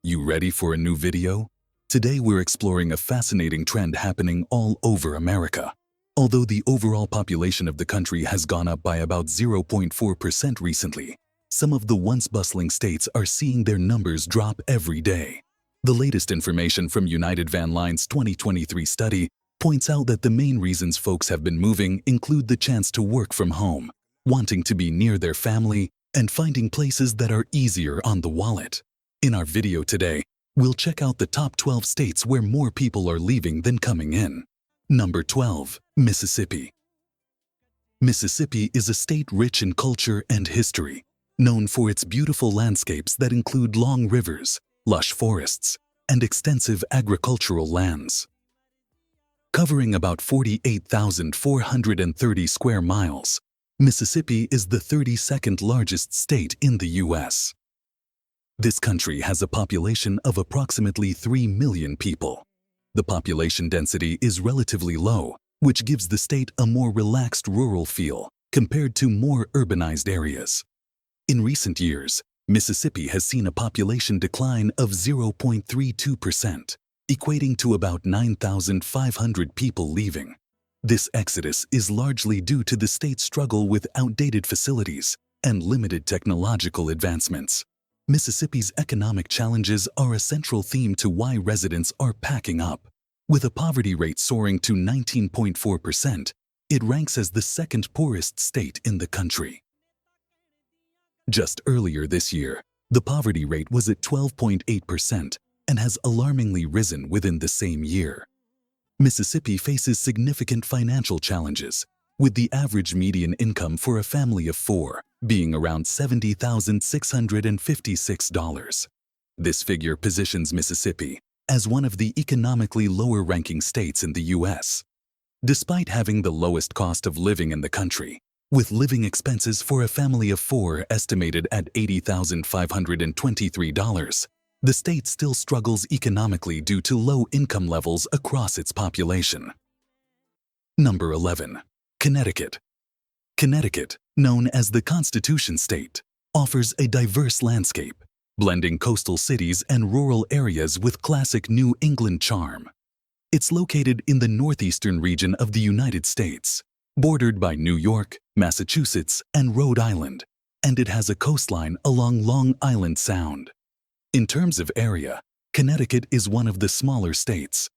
You ready for a new video? Today we're exploring a fascinating trend happening all over America. Although the overall population of the country has gone up by about 0.4% recently, some of the once bustling states are seeing their numbers drop every day. The latest information from United Van Line's 2023 study points out that the main reasons folks have been moving include the chance to work from home, wanting to be near their family, and finding places that are easier on the wallet. In our video today, we'll check out the top 12 states where more people are leaving than coming in. Number 12. Mississippi. Mississippi is a state rich in culture and history, known for its beautiful landscapes that include long rivers, lush forests, and extensive agricultural lands. Covering about 48,430 square miles, Mississippi is the 32nd largest state in the U.S. This country has a population of approximately 3 million people. The population density is relatively low, which gives the state a more relaxed rural feel compared to more urbanized areas. In recent years, Mississippi has seen a population decline of 0.32%, equating to about 9,500 people leaving. This exodus is largely due to the state's struggle with outdated facilities and limited technological advancements. Mississippi's economic challenges are a central theme to why residents are packing up. With a poverty rate soaring to 19.4%, it ranks as the second poorest state in the country. Just earlier this year, the poverty rate was at 12.8% and has alarmingly risen within the same year. Mississippi faces significant financial challenges, with the average median income for a family of 4 being around $70,656. This figure positions Mississippi as one of the economically lower-ranking states in the U.S. Despite having the lowest cost of living in the country, with living expenses for a family of 4 estimated at $80,523, the state still struggles economically due to low income levels across its population. Number 11. Connecticut. Connecticut, known as the Constitution State, offers a diverse landscape, blending coastal cities and rural areas with classic New England charm. It's located in the northeastern region of the United States, bordered by New York, Massachusetts, and Rhode Island, and it has a coastline along Long Island Sound. In terms of area, Connecticut is one of the smaller states,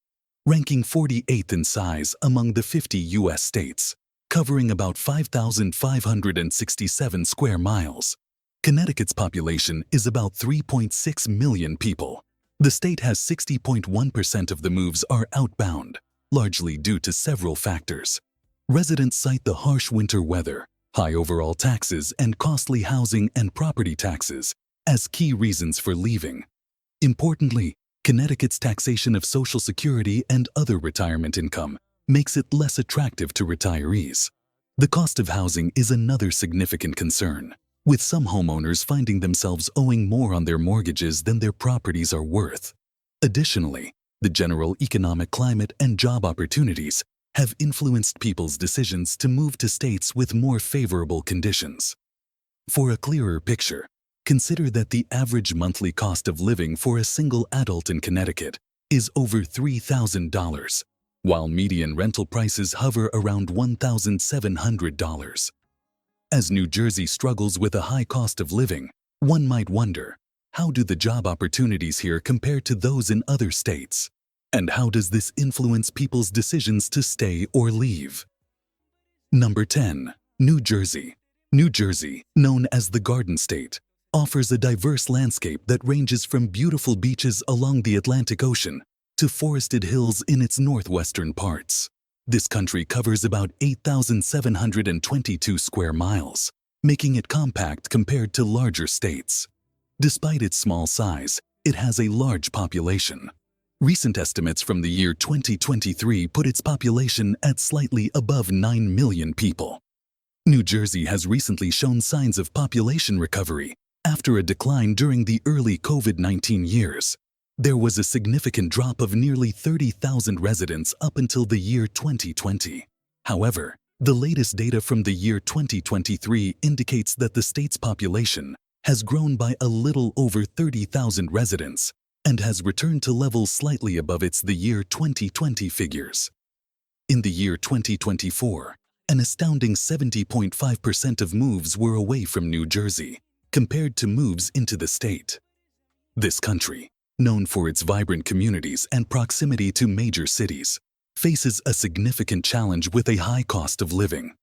ranking 48th in size among the 50 U.S. states, covering about 5,567 square miles. Connecticut's population is about 3.6 million people. The state has 60.1% of the moves are outbound, largely due to several factors. Residents cite the harsh winter weather, high overall taxes, and costly housing and property taxes as key reasons for leaving. Importantly, Connecticut's taxation of Social Security and other retirement income makes it less attractive to retirees. The cost of housing is another significant concern, with some homeowners finding themselves owing more on their mortgages than their properties are worth. Additionally, the general economic climate and job opportunities have influenced people's decisions to move to states with more favorable conditions. For a clearer picture, consider that the average monthly cost of living for a single adult in Connecticut is over $3,000, while median rental prices hover around $1,700. As New Jersey struggles with a high cost of living, one might wonder, how do the job opportunities here compare to those in other states? And how does this influence people's decisions to stay or leave? Number 10. New Jersey. New Jersey, known as the Garden State, offers a diverse landscape that ranges from beautiful beaches along the Atlantic Ocean to forested hills in its northwestern parts. This country covers about 8,722 square miles, making it compact compared to larger states. Despite its small size, it has a large population. Recent estimates from the year 2023 put its population at slightly above 9 million people. New Jersey has recently shown signs of population recovery after a decline during the early COVID-19 years. There was a significant drop of nearly 30,000 residents up until the year 2020. However, the latest data from the year 2023 indicates that the state's population has grown by a little over 30,000 residents and has returned to levels slightly above the year 2020 figures. In the year 2024, an astounding 70.5% of moves were away from New Jersey, compared to moves into the state. This country, known for its vibrant communities and proximity to major cities, faces a significant challenge with a high cost of living.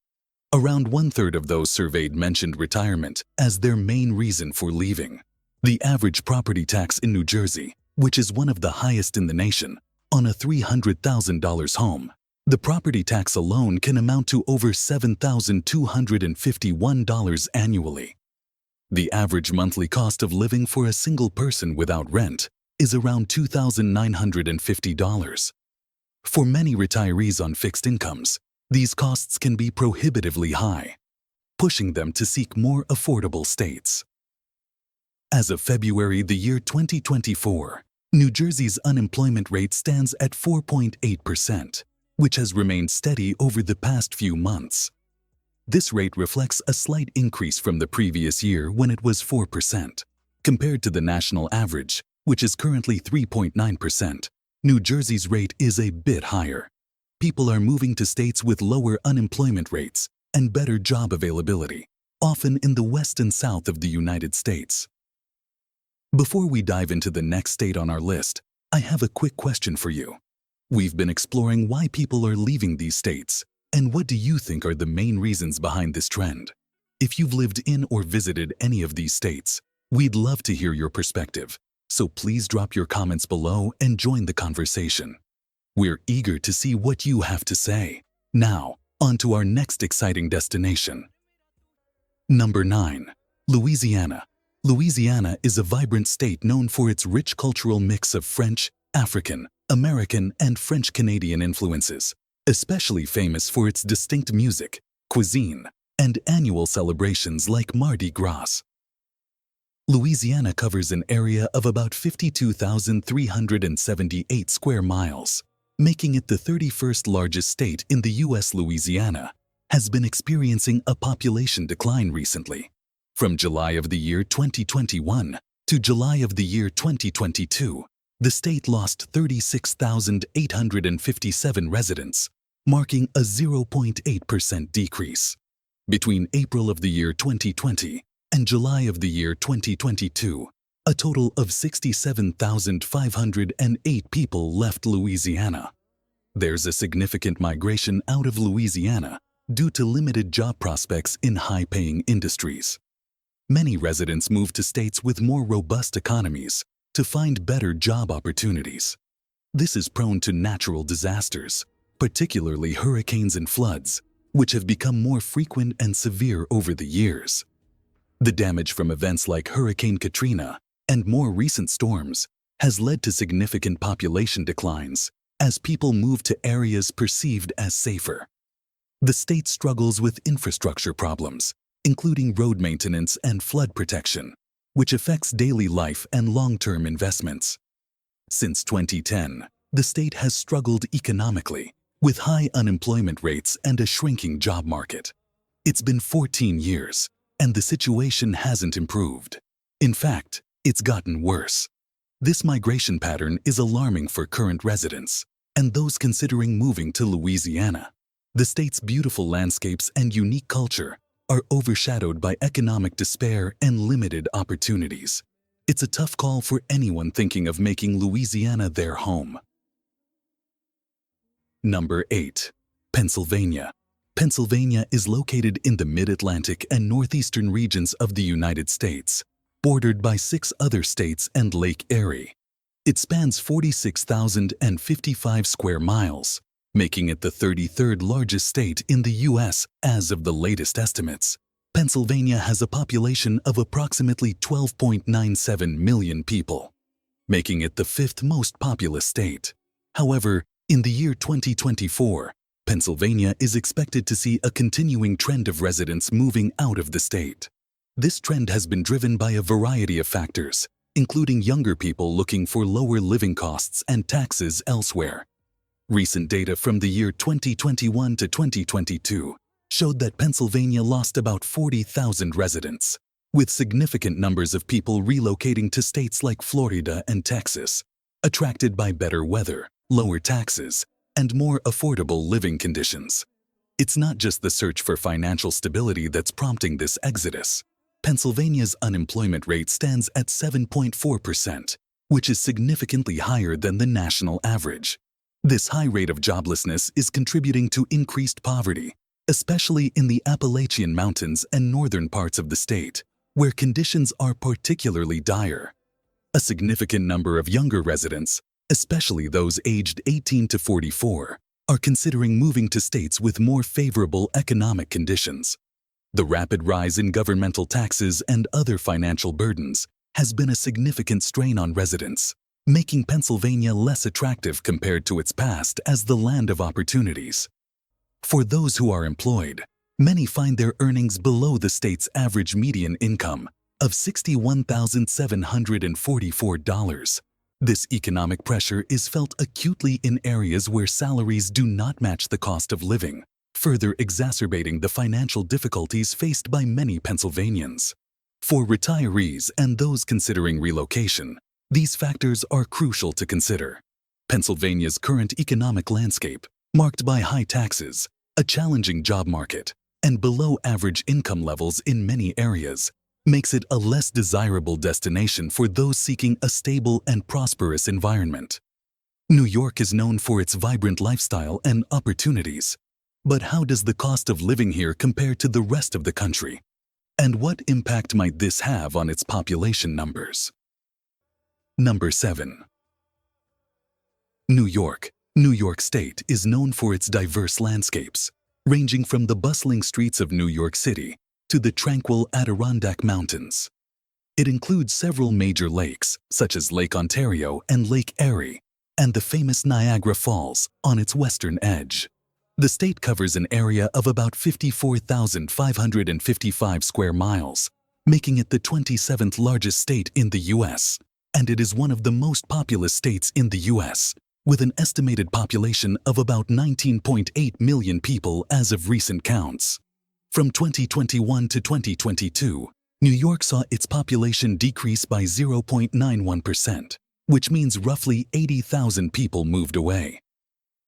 Around one-third of those surveyed mentioned retirement as their main reason for leaving. The average property tax in New Jersey, which is one of the highest in the nation, on a $300,000 home, the property tax alone can amount to over $7,251 annually. The average monthly cost of living for a single person without rent is around $2,950. For many retirees on fixed incomes, these costs can be prohibitively high, pushing them to seek more affordable states. As of February the year 2024, New Jersey's unemployment rate stands at 4.8%, which has remained steady over the past few months. This rate reflects a slight increase from the previous year when it was 4%. Compared to the national average, which is currently 3.9%, New Jersey's rate is a bit higher. People are moving to states with lower unemployment rates and better job availability, often in the west and south of the United States. Before we dive into the next state on our list, I have a quick question for you. We've been exploring why people are leaving these states, and what do you think are the main reasons behind this trend? If you've lived in or visited any of these states, we'd love to hear your perspective, so please drop your comments below and join the conversation. We're eager to see what you have to say. Now, on to our next exciting destination. Number 9. Louisiana. Louisiana is a vibrant state known for its rich cultural mix of French, African, American, and French-Canadian influences, especially famous for its distinct music, cuisine, and annual celebrations like Mardi Gras. Louisiana covers an area of about 52,378 square miles, making it the 31st largest state in the U.S. Louisiana has been experiencing a population decline recently. From July of the year 2021 to July of the year 2022, the state lost 36,857 residents, marking a 0.8% decrease. Between April of the year 2020 and July of the year 2022, a total of 67,508 people left Louisiana. There's a significant migration out of Louisiana due to limited job prospects in high-paying industries. Many residents move to states with more robust economies to find better job opportunities. This is prone to natural disasters, particularly hurricanes and floods, which have become more frequent and severe over the years. The damage from events like Hurricane Katrina and more recent storms has led to significant population declines as people move to areas perceived as safer. The state struggles with infrastructure problems, including road maintenance and flood protection, which affects daily life and long-term investments. Since 2010, the state has struggled economically, with high unemployment rates and a shrinking job market. It's been 14 years, and the situation hasn't improved. In fact, it's gotten worse. This migration pattern is alarming for current residents and those considering moving to Louisiana. The state's beautiful landscapes and unique culture are overshadowed by economic despair and limited opportunities. It's a tough call for anyone thinking of making Louisiana their home. Number 8. Pennsylvania. Pennsylvania is located in the mid-Atlantic and northeastern regions of the United States, bordered by 6 other states and Lake Erie. It spans 46,055 square miles, making it the 33rd largest state in the U.S. as of the latest estimates. Pennsylvania has a population of approximately 12.97 million people, making it the 5th most populous state. However, in the year 2024, Pennsylvania is expected to see a continuing trend of residents moving out of the state. This trend has been driven by a variety of factors, including younger people looking for lower living costs and taxes elsewhere. Recent data from the year 2021 to 2022 showed that Pennsylvania lost about 40,000 residents, with significant numbers of people relocating to states like Florida and Texas, attracted by better weather, lower taxes, and more affordable living conditions. It's not just the search for financial stability that's prompting this exodus. Pennsylvania's unemployment rate stands at 7.4%, which is significantly higher than the national average. This high rate of joblessness is contributing to increased poverty, especially in the Appalachian Mountains and northern parts of the state, where conditions are particularly dire. A significant number of younger residents, especially those aged 18 to 44, are considering moving to states with more favorable economic conditions. The rapid rise in governmental taxes and other financial burdens has been a significant strain on residents, making Pennsylvania less attractive compared to its past as the land of opportunities. For those who are employed, many find their earnings below the state's average median income of $61,744. This economic pressure is felt acutely in areas where salaries do not match the cost of living, further exacerbating the financial difficulties faced by many Pennsylvanians. For retirees and those considering relocation, these factors are crucial to consider. Pennsylvania's current economic landscape, marked by high taxes, a challenging job market, and below-average income levels in many areas, makes it a less desirable destination for those seeking a stable and prosperous environment. New York is known for its vibrant lifestyle and opportunities. But how does the cost of living here compare to the rest of the country? And what impact might this have on its population numbers? Number 7. New York. New York State is known for its diverse landscapes, ranging from the bustling streets of New York City to the tranquil Adirondack Mountains. It includes several major lakes, such as Lake Ontario and Lake Erie, and the famous Niagara Falls on its western edge. The state covers an area of about 54,555 square miles, making it the 27th largest state in the U.S., and it is one of the most populous states in the U.S., with an estimated population of about 19.8 million people as of recent counts. From 2021 to 2022, New York saw its population decrease by 0.91%, which means roughly 80,000 people moved away.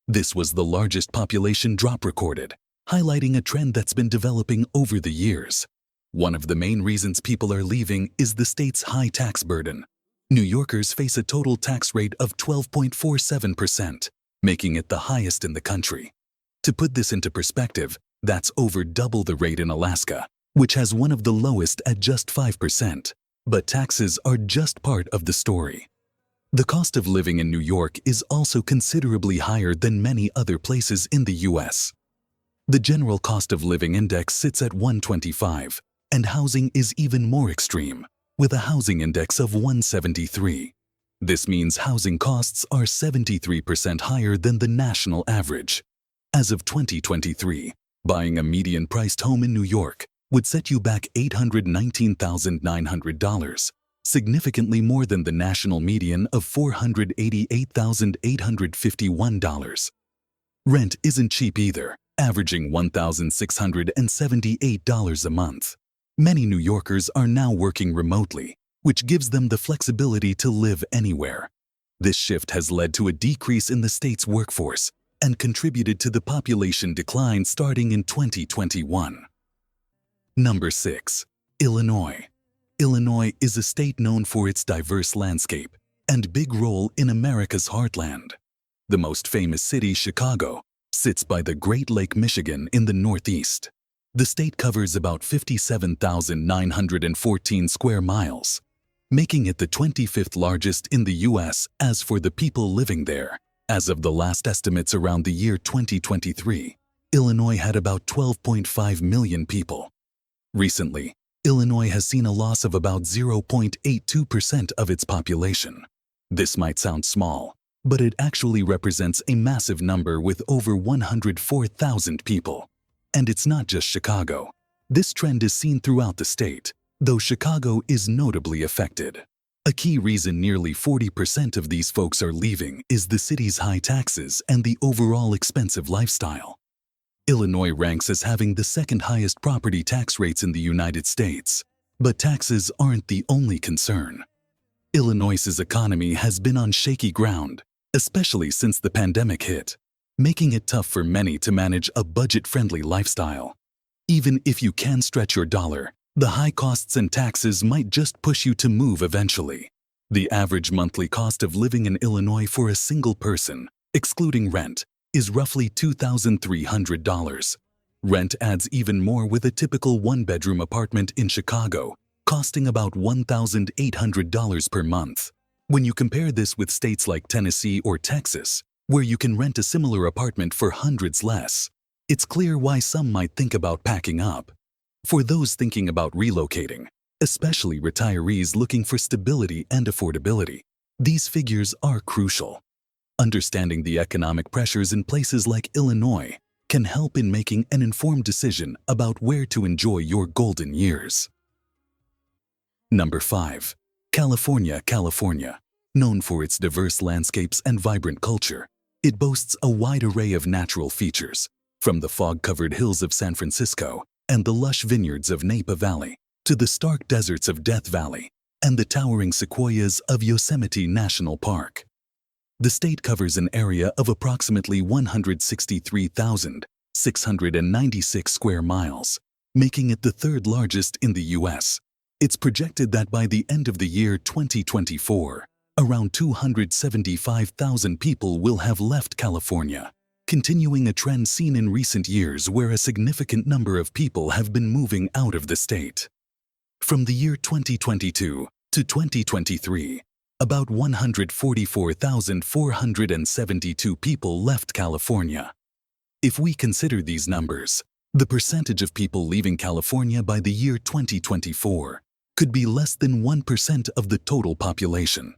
This was the largest population drop recorded, highlighting a trend that's been developing over the years. One of the main reasons people are leaving is the state's high tax burden. New Yorkers face a total tax rate of 12.47%, making it the highest in the country. To put this into perspective, that's over double the rate in Alaska, which has one of the lowest at just 5%. But taxes are just part of the story. The cost of living in New York is also considerably higher than many other places in the U.S. The general cost of living index sits at 125, and housing is even more extreme, with a housing index of 173. This means housing costs are 73% higher than the national average. As of 2023, buying a median-priced home in New York would set you back $819,900, significantly more than the national median of $488,851. Rent isn't cheap either, averaging $1,678 a month. Many New Yorkers are now working remotely, which gives them the flexibility to live anywhere. This shift has led to a decrease in the state's workforce and contributed to the population decline starting in 2021. Number 6. Illinois. Illinois is a state known for its diverse landscape and big role in America's heartland. The most famous city, Chicago, sits by the Great Lake, Michigan in the northeast. The state covers about 57,914 square miles, making it the 25th largest in the U.S. As for the people living there, as of the last estimates around the year 2023, Illinois had about 12.5 million people. Recently, Illinois has seen a loss of about 0.82% of its population. This might sound small, but it actually represents a massive number with over 104,000 people. And it's not just Chicago. This trend is seen throughout the state, though Chicago is notably affected. A key reason nearly 40% of these folks are leaving is the city's high taxes and the overall expensive lifestyle. Illinois ranks as having the second highest property tax rates in the United States, But taxes aren't the only concern. Illinois's economy has been on shaky ground, especially since the pandemic hit, making it tough for many to manage a budget-friendly lifestyle. Even if you can stretch your dollar, the high costs and taxes might just push you to move eventually. The average monthly cost of living in Illinois for a single person, excluding rent, is roughly $2,300. Rent adds even more, with a typical one-bedroom apartment in Chicago costing about $1,800 per month. When you compare this with states like Tennessee or Texas, where you can rent a similar apartment for hundreds less, it's clear why some might think about packing up. For those thinking about relocating, especially retirees looking for stability and affordability, these figures are crucial. Understanding the economic pressures in places like Illinois can help in making an informed decision about where to enjoy your golden years. Number 5. California. California. Known for its diverse landscapes and vibrant culture, it boasts a wide array of natural features, from the fog-covered hills of San Francisco and the lush vineyards of Napa Valley to the stark deserts of Death Valley and the towering sequoias of Yosemite National Park. The state covers an area of approximately 163,696 square miles, making it the third largest in the U.S. It's projected that by the end of the year 2024, around 275,000 people will have left California, continuing a trend seen in recent years where a significant number of people have been moving out of the state. From the year 2022 to 2023, about 144,472 people left California. If we consider these numbers, the percentage of people leaving California by the year 2024 could be less than 1% of the total population.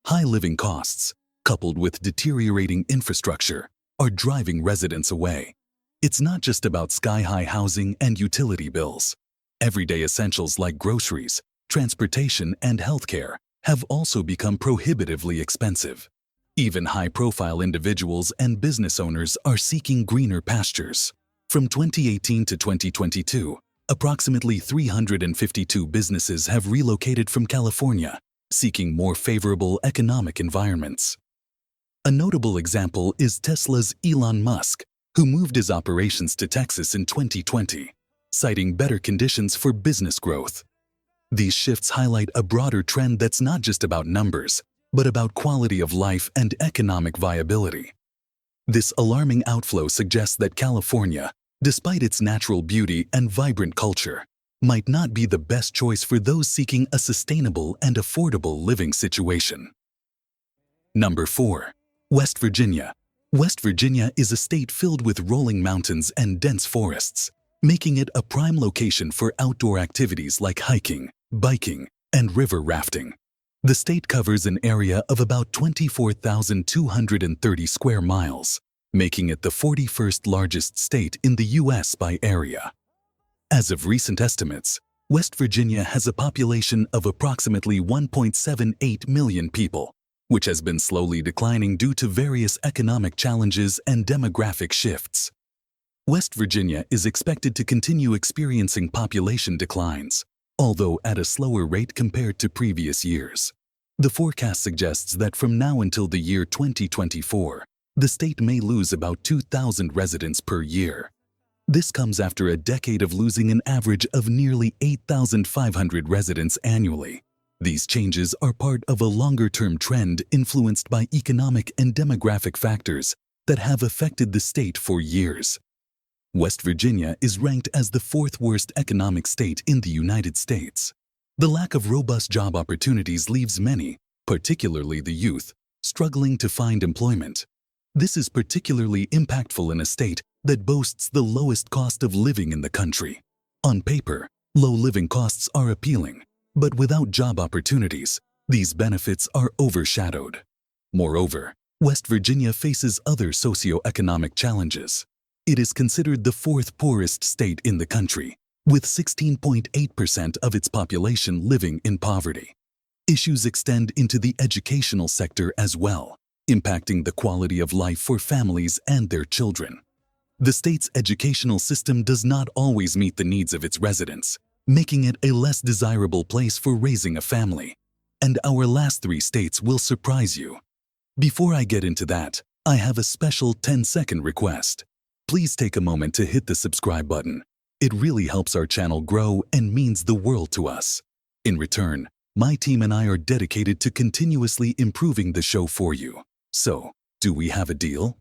High living costs, coupled with deteriorating infrastructure, are driving residents away. It's not just about sky-high housing and utility bills. Everyday essentials like groceries, transportation, and healthcare have also become prohibitively expensive. Even high-profile individuals and business owners are seeking greener pastures. From 2018 to 2022, approximately 352 businesses have relocated from California, seeking more favorable economic environments. A notable example is Tesla's Elon Musk, who moved his operations to Texas in 2020, citing better conditions for business growth. These shifts highlight a broader trend that's not just about numbers, but about quality of life and economic viability. This alarming outflow suggests that California, despite its natural beauty and vibrant culture, might not be the best choice for those seeking a sustainable and affordable living situation. Number 4. West Virginia. West Virginia is a state filled with rolling mountains and dense forests, making it a prime location for outdoor activities like hiking, biking, and river rafting. The state covers an area of about 24,230 square miles, making it the 41st largest state in the U.S. by area. As of recent estimates, West Virginia has a population of approximately 1.78 million people, which has been slowly declining due to various economic challenges and demographic shifts. West Virginia is expected to continue experiencing population declines, although at a slower rate compared to previous years. The forecast suggests that from now until the year 2024, the state may lose about 2,000 residents per year. This comes after a decade of losing an average of nearly 8,500 residents annually. These changes are part of a longer-term trend influenced by economic and demographic factors that have affected the state for years. West Virginia is ranked as the 4th worst economic state in the United States. The lack of robust job opportunities leaves many, particularly the youth, struggling to find employment. This is particularly impactful in a state that boasts the lowest cost of living in the country. On paper, low living costs are appealing, but without job opportunities, these benefits are overshadowed. Moreover, West Virginia faces other socioeconomic challenges. It is considered the 4th poorest state in the country, with 16.8% of its population living in poverty. Issues extend into the educational sector as well, impacting the quality of life for families and their children. The state's educational system does not always meet the needs of its residents, making it a less desirable place for raising a family. And our last 3 states will surprise you. Before I get into that, I have a special 10-second request. Please take a moment to hit the subscribe button. It really helps our channel grow and means the world to us. In return, my team and I are dedicated to continuously improving the show for you. So, do we have a deal?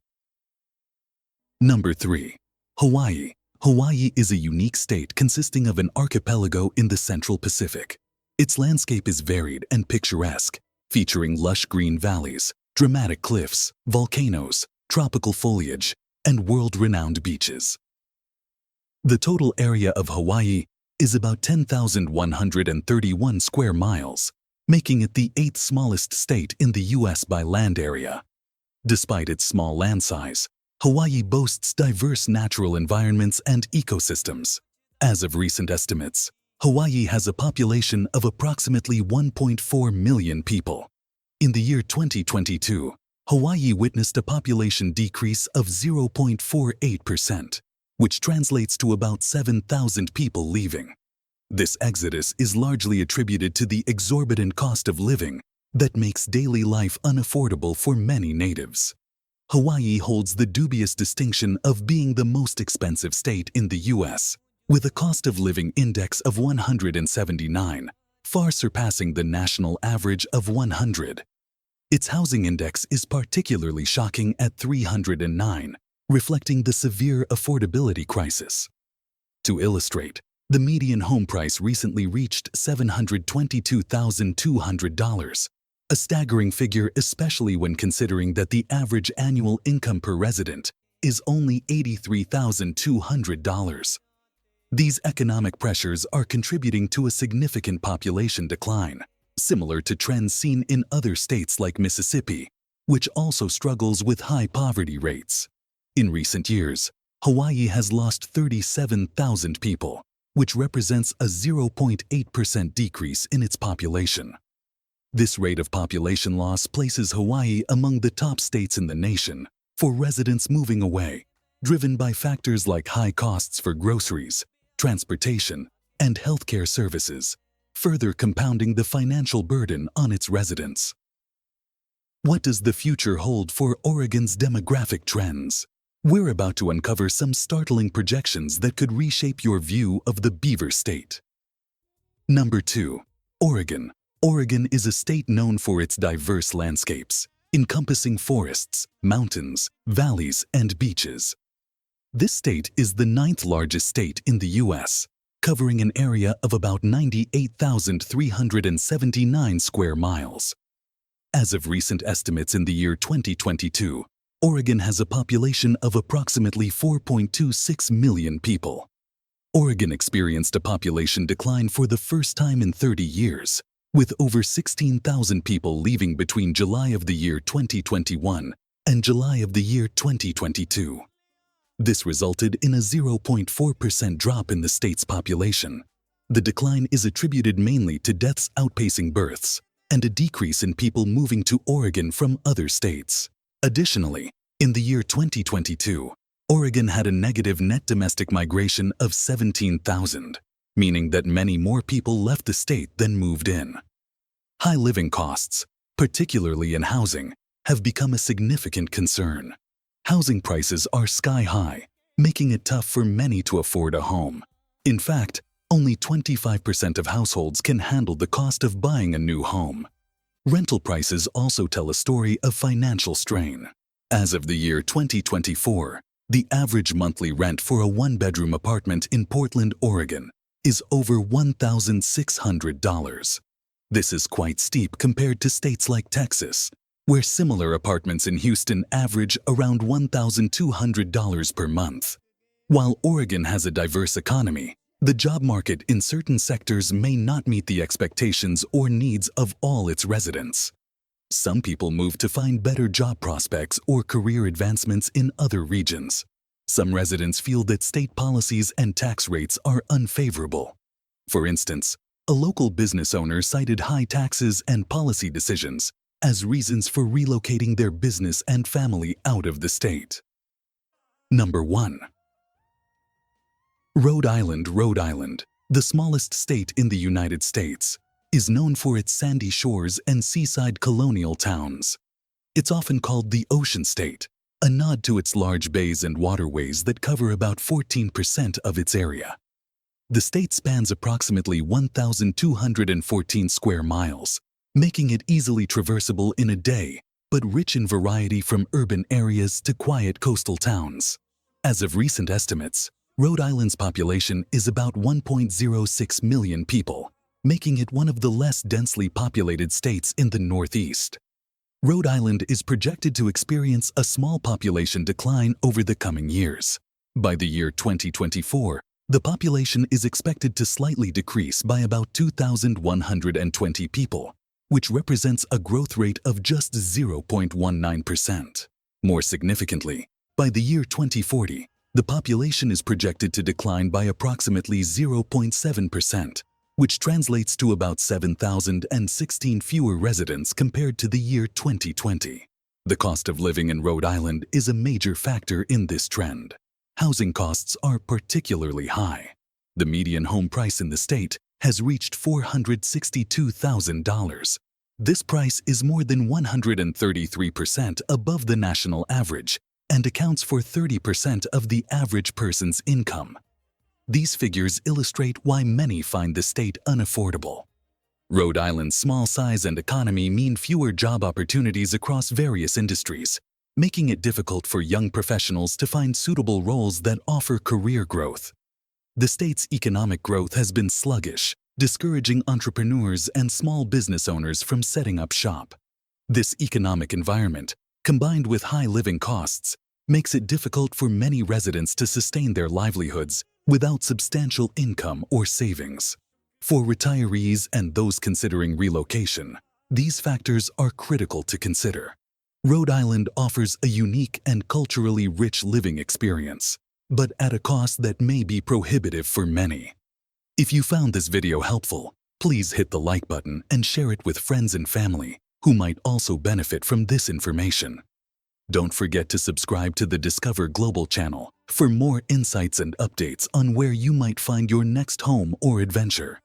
Number 3. Hawaii. Hawaii is a unique state consisting of an archipelago in the Central Pacific. Its landscape is varied and picturesque, featuring lush green valleys, dramatic cliffs, volcanoes, tropical foliage, and world-renowned beaches. The total area of Hawaii is about 10,131 square miles, making it the 8th smallest state in the U.S. by land area. Despite its small land size, Hawaii boasts diverse natural environments and ecosystems. As of recent estimates, Hawaii has a population of approximately 1.4 million people. In the year 2022, Hawaii witnessed a population decrease of 0.48%, which translates to about 7,000 people leaving. This exodus is largely attributed to the exorbitant cost of living that makes daily life unaffordable for many natives. Hawaii holds the dubious distinction of being the most expensive state in the U.S., with a cost of living index of 179, far surpassing the national average of 100. Its housing index is particularly shocking at 309, reflecting the severe affordability crisis. To illustrate, the median home price recently reached $722,200, a staggering figure especially when considering that the average annual income per resident is only $83,200. These economic pressures are contributing to a significant population decline, similar to trends seen in other states like Mississippi, which also struggles with high poverty rates. In recent years, Hawaii has lost 37,000 people, which represents a 0.8% decrease in its population. This rate of population loss places Hawaii among the top states in the nation for residents moving away, driven by factors like high costs for groceries, transportation, and healthcare services, further compounding the financial burden on its residents. What does the future hold for Oregon's demographic trends? We're about to uncover some startling projections that could reshape your view of the Beaver State. Number 2. Oregon. Oregon is a state known for its diverse landscapes, encompassing forests, mountains, valleys, and beaches. This state is the 9th largest state in the U.S., covering an area of about 98,379 square miles. As of recent estimates in the year 2022, Oregon has a population of approximately 4.26 million people. Oregon experienced a population decline for the first time in 30 years, with over 16,000 people leaving between July of the year 2021 and July of the year 2022. This resulted in a 0.4% drop in the state's population. The decline is attributed mainly to deaths outpacing births and a decrease in people moving to Oregon from other states. Additionally, in the year 2022, Oregon had a negative net domestic migration of 17,000, meaning that many more people left the state than moved in. High living costs, particularly in housing, have become a significant concern. Housing prices are sky-high, making it tough for many to afford a home. In fact, only 25% of households can handle the cost of buying a new home. Rental prices also tell a story of financial strain. As of the year 2024, the average monthly rent for a one-bedroom apartment in Portland, Oregon, is over $1,600. This is quite steep compared to states like Texas, where similar apartments in Houston average around $1,200 per month. While Oregon has a diverse economy, the job market in certain sectors may not meet the expectations or needs of all its residents. Some people move to find better job prospects or career advancements in other regions. Some residents feel that state policies and tax rates are unfavorable. For instance, a local business owner cited high taxes and policy decisions as reasons for relocating their business and family out of the state. Number 1. Rhode Island. Rhode Island. the smallest state in the United States, is known for its sandy shores and seaside colonial towns. It's often called the Ocean State, a nod to its large bays and waterways that cover about 14% of its area. The state spans approximately 1,214 square miles, making it easily traversable in a day, but rich in variety from urban areas to quiet coastal towns. As of recent estimates, Rhode Island's population is about 1.06 million people, making it one of the less densely populated states in the Northeast. Rhode Island is projected to experience a small population decline over the coming years. By the year 2024, the population is expected to slightly decrease by about 2,120 people, which represents a growth rate of just 0.19%. More significantly, by the year 2040, the population is projected to decline by approximately 0.7%, which translates to about 7,016 fewer residents compared to the year 2020. The cost of living in Rhode Island is a major factor in this trend. Housing costs are particularly high. The median home price in the state has reached $462,000. This price is more than 133% above the national average and accounts for 30% of the average person's income. These figures illustrate why many find the state unaffordable. Rhode Island's small size and economy mean fewer job opportunities across various industries, making it difficult for young professionals to find suitable roles that offer career growth. The state's economic growth has been sluggish, discouraging entrepreneurs and small business owners from setting up shop. This economic environment, combined with high living costs, makes it difficult for many residents to sustain their livelihoods without substantial income or savings. For retirees and those considering relocation, these factors are critical to consider. Rhode Island offers a unique and culturally rich living experience, but at a cost that may be prohibitive for many. If you found this video helpful, please hit the like button and share it with friends and family who might also benefit from this information. Don't forget to subscribe to the Discover Global channel for more insights and updates on where you might find your next home or adventure.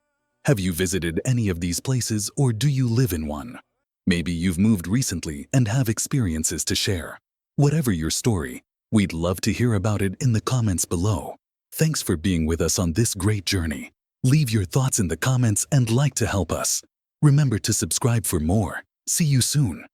Have you visited any of these places or do you live in one? Maybe you've moved recently and have experiences to share. Whatever your story, we'd love to hear about it in the comments below. Thanks for being with us on this great journey. Leave your thoughts in the comments and like to help us. Remember to subscribe for more. See you soon.